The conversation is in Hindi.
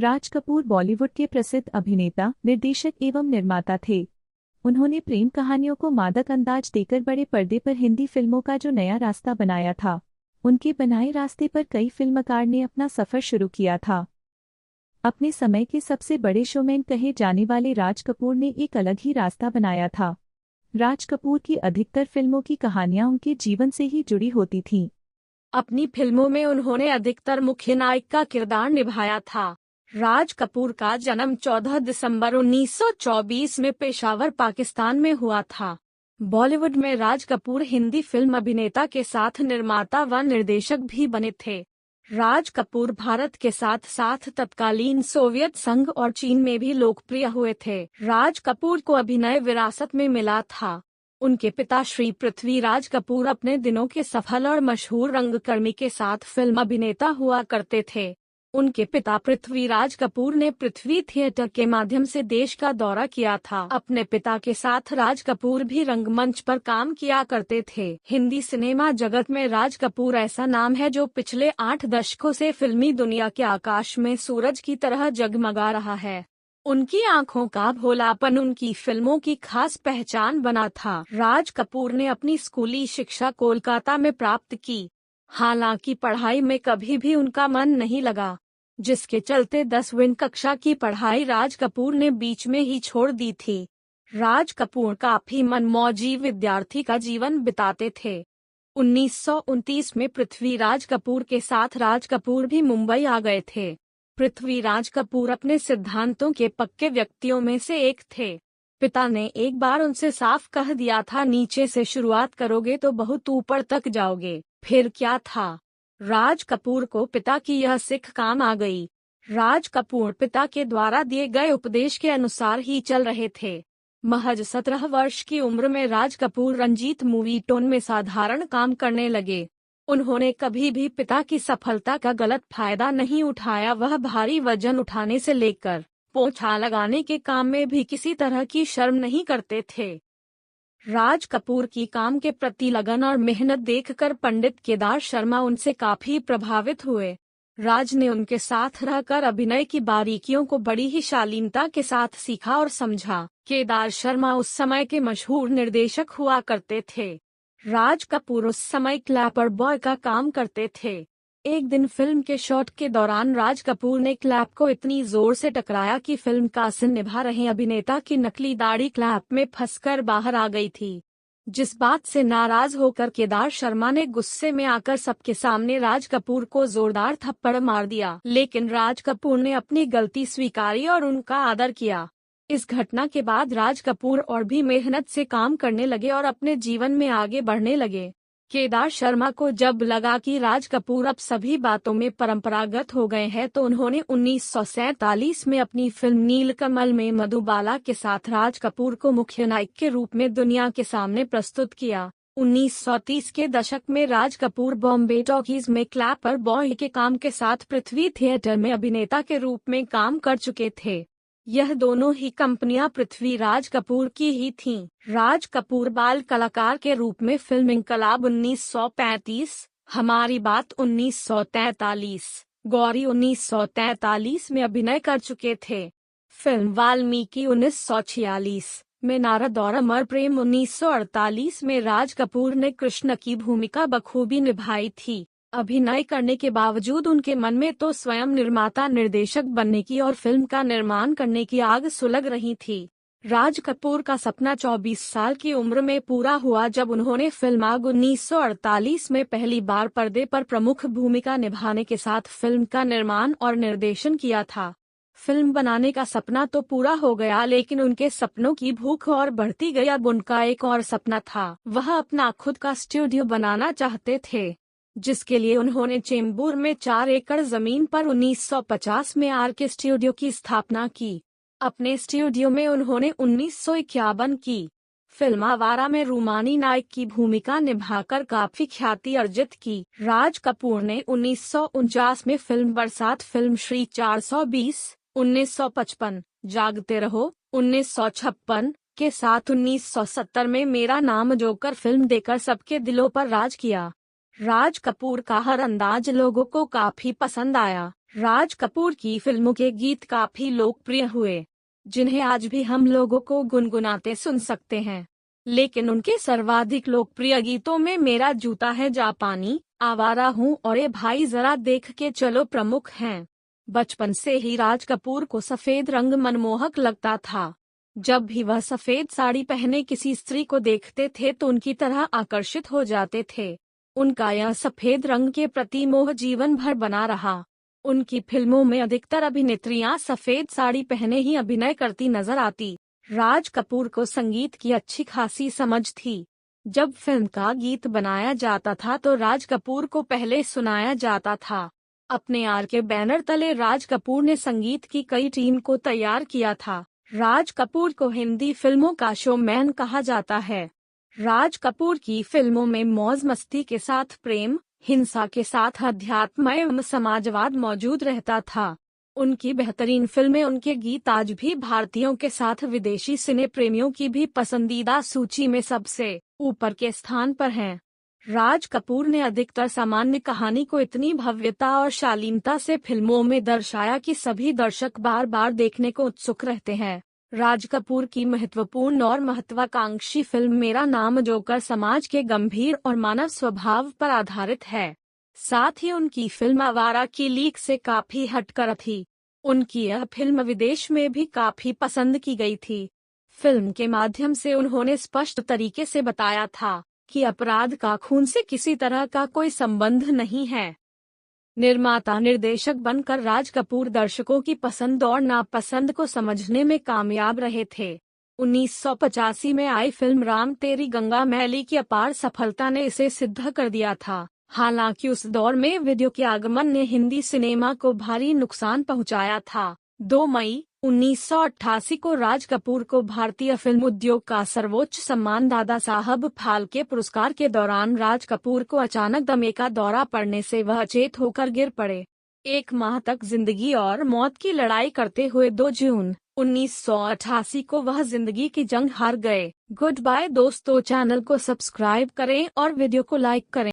राज कपूर बॉलीवुड के प्रसिद्ध अभिनेता, निर्देशक एवं निर्माता थे। उन्होंने प्रेम कहानियों को मादक अंदाज देकर बड़े पर्दे पर हिंदी फिल्मों का जो नया रास्ता बनाया था, उनके बनाए रास्ते पर कई फिल्मकार ने अपना सफर शुरू किया था। अपने समय के सबसे बड़े शोमैन कहे जाने वाले राज कपूर ने एक अलग ही रास्ता बनाया था। राज कपूर की अधिकतर फिल्मों की कहानियां उनके जीवन से ही जुड़ी होती थीं। अपनी फिल्मों में उन्होंने अधिकतर मुख्य नायक का किरदार निभाया था। राज कपूर का जन्म 14 दिसंबर 1924 में पेशावर, पाकिस्तान में हुआ था। बॉलीवुड में राज कपूर हिंदी फिल्म अभिनेता के साथ निर्माता व निर्देशक भी बने थे। राज कपूर भारत के साथ साथ तत्कालीन सोवियत संघ और चीन में भी लोकप्रिय हुए थे। राज कपूर को अभिनय विरासत में मिला था। उनके पिता श्री पृथ्वीराज कपूर अपने दिनों के सफल और मशहूर रंगकर्मी के साथ फिल्म अभिनेता हुआ करते थे। उनके पिता पृथ्वीराज कपूर ने पृथ्वी थिएटर के माध्यम से देश का दौरा किया था। अपने पिता के साथ राज कपूर भी रंगमंच पर काम किया करते थे। हिंदी सिनेमा जगत में राज कपूर ऐसा नाम है जो पिछले 8 दशकों से फिल्मी दुनिया के आकाश में सूरज की तरह जगमगा रहा है। उनकी आंखों का भोलापन उनकी फिल्मों की खास पहचान बना था। राज कपूर ने अपनी स्कूली शिक्षा कोलकाता में प्राप्त की। हालांकि पढ़ाई में कभी भी उनका मन नहीं लगा, जिसके चलते 10वीं कक्षा की पढ़ाई राज कपूर ने बीच में ही छोड़ दी थी। राज कपूर काफी मनमौजी विद्यार्थी का जीवन बिताते थे। 1929 में पृथ्वीराज कपूर के साथ राज कपूर भी मुंबई आ गए थे। पृथ्वीराज कपूर अपने सिद्धांतों के पक्के व्यक्तियों में से एक थे। पिता ने एक बार उनसे साफ कह दिया था, नीचे से शुरुआत करोगे तो बहुत ऊपर तक जाओगे। फिर क्या था, राज कपूर को पिता की यह सिख काम आ गई। राज कपूर पिता के द्वारा दिए गए उपदेश के अनुसार ही चल रहे थे। महज 17 वर्ष की उम्र में राज कपूर रंजीत मूवी टोन में साधारण काम करने लगे। उन्होंने कभी भी पिता की सफलता का गलत फायदा नहीं उठाया। वह भारी वजन उठाने से लेकर पोछा लगाने के काम में भी किसी तरह की शर्म नहीं करते थे। राज कपूर की काम के प्रति लगन और मेहनत देखकर पंडित केदार शर्मा उनसे काफी प्रभावित हुए। राज ने उनके साथ रहकर अभिनय की बारीकियों को बड़ी ही शालीनता के साथ सीखा और समझा। केदार शर्मा उस समय के मशहूर निर्देशक हुआ करते थे। राज कपूर उस समय क्लैपर बॉय का काम करते थे। एक दिन फिल्म के शॉट के दौरान राज कपूर ने क्लैप को इतनी जोर से टकराया कि फिल्म का सीन निभा रहे अभिनेता की नकली दाढ़ी क्लैप में फंसकर बाहर आ गई थी। जिस बात से नाराज होकर केदार शर्मा ने गुस्से में आकर सबके सामने राज कपूर को जोरदार थप्पड़ मार दिया। लेकिन राज कपूर ने अपनी गलती स्वीकारी और उनका आदर किया। इस घटना के बाद राज कपूर और भी मेहनत से काम करने लगे और अपने जीवन में आगे बढ़ने लगे। केदार शर्मा को जब लगा कि राज कपूर अब सभी बातों में परंपरागत हो गए हैं, तो उन्होंने 1947 में अपनी फिल्म नीलकमल में मधुबाला के साथ राज कपूर को मुख्य नायक के रूप में दुनिया के सामने प्रस्तुत किया। 1930 के दशक में राज कपूर बॉम्बे टॉकीज में क्लैपर बॉय के काम के साथ पृथ्वी थिएटर में अभिनेता के रूप में काम कर चुके थे। यह दोनों ही कंपनियां पृथ्वीराज कपूर की ही थीं। राज कपूर बाल कलाकार के रूप में फिल्म इनकलाब 1935, हमारी बात 1943, गौरी 1943 में अभिनय कर चुके थे। फिल्म वाल्मीकि 1946 में, नारद और अमर प्रेम 1948 में राज कपूर ने कृष्ण की भूमिका बखूबी निभाई थी। अभिनय करने के बावजूद उनके मन में तो स्वयं निर्माता निर्देशक बनने की और फिल्म का निर्माण करने की आग सुलग रही थी। राज कपूर का सपना 24 साल की उम्र में पूरा हुआ जब उन्होंने फिल्म आग 1948 में पहली बार पर्दे पर प्रमुख भूमिका निभाने के साथ फिल्म का निर्माण और निर्देशन किया था। फिल्म बनाने का सपना तो पूरा हो गया, लेकिन उनके सपनों की भूख और बढ़ती गई। अब उनका एक और सपना था, वह अपना खुद का स्टूडियो बनाना चाहते थे, जिसके लिए उन्होंने चेंबूर में 4 एकड़ जमीन पर 1950 में आरके स्टूडियो की स्थापना की। अपने स्टूडियो में उन्होंने 1951 की फिल्म आवारा में रूमानी नायक की भूमिका निभाकर काफी ख्याति अर्जित की। राज कपूर ने 1949 में फिल्म बरसात, फिल्म श्री 420, 1955 जागते रहो, 1956 के साथ 1970 में मेरा नाम जोकर फिल्म देकर सबके दिलों पर राज किया। राज कपूर का हर अंदाज लोगों को काफी पसंद आया। राज कपूर की फिल्मों के गीत काफी लोकप्रिय हुए, जिन्हें आज भी हम लोगों को गुनगुनाते सुन सकते हैं। लेकिन उनके सर्वाधिक लोकप्रिय गीतों में मेरा जूता है जापानी, आवारा हूँ और ए भाई जरा देख के चलो प्रमुख हैं। बचपन से ही राज कपूर को सफेद रंग मनमोहक लगता था। जब भी वह सफेद साड़ी पहने किसी स्त्री को देखते थे तो उनकी तरह आकर्षित हो जाते थे। उनका यह सफेद रंग के प्रति मोह जीवन भर बना रहा। उनकी फिल्मों में अधिकतर अभिनेत्रियां सफेद साड़ी पहने ही अभिनय करती नजर आती। राज कपूर को संगीत की अच्छी खासी समझ थी। जब फिल्म का गीत बनाया जाता था तो राज कपूर को पहले सुनाया जाता था। अपने आर के बैनर तले राज कपूर ने संगीत की कई टीम को तैयार किया था। राज कपूर को हिंदी फिल्मों का शोमैन कहा जाता है। राज कपूर की फिल्मों में मौज मस्ती के साथ प्रेम, हिंसा के साथ अध्यात्म एवं समाजवाद मौजूद रहता था। उनकी बेहतरीन फिल्में, उनके गीत आज भी भारतीयों के साथ विदेशी सिने प्रेमियों की भी पसंदीदा सूची में सबसे ऊपर के स्थान पर हैं। राज कपूर ने अधिकतर सामान्य कहानी को इतनी भव्यता और शालीनता से फिल्मों में दर्शाया कि सभी दर्शक बार बार देखने को उत्सुक रहते हैं। राज कपूर की महत्वपूर्ण और महत्वाकांक्षी फिल्म मेरा नाम जोकर समाज के गंभीर और मानव स्वभाव पर आधारित है। साथ ही उनकी फिल्म आवारा की लीक से काफी हटकर थी। उनकी यह फिल्म विदेश में भी काफी पसंद की गई थी। फिल्म के माध्यम से उन्होंने स्पष्ट तरीके से बताया था कि अपराध का खून से किसी तरह का कोई संबंध नहीं है। निर्माता निर्देशक बनकर राज कपूर दर्शकों की पसंद और नापसंद को समझने में कामयाब रहे थे। 1985 में आई फिल्म राम तेरी गंगा मैली की अपार सफलता ने इसे सिद्ध कर दिया था। हालांकि उस दौर में वीडियो के आगमन ने हिंदी सिनेमा को भारी नुकसान पहुंचाया था। 2 मई 1988 को राज कपूर को भारतीय फिल्म उद्योग का सर्वोच्च सम्मान दादा साहब फाल्के पुरस्कार के दौरान राज कपूर को अचानक दमे का दौरा पड़ने से वह अचेत होकर गिर पड़े। 1 माह तक जिंदगी और मौत की लड़ाई करते हुए 2 जून 1988 को वह जिंदगी की जंग हार गए। गुड बाय दोस्तों, चैनल को सब्सक्राइब करें और वीडियो को लाइक करें।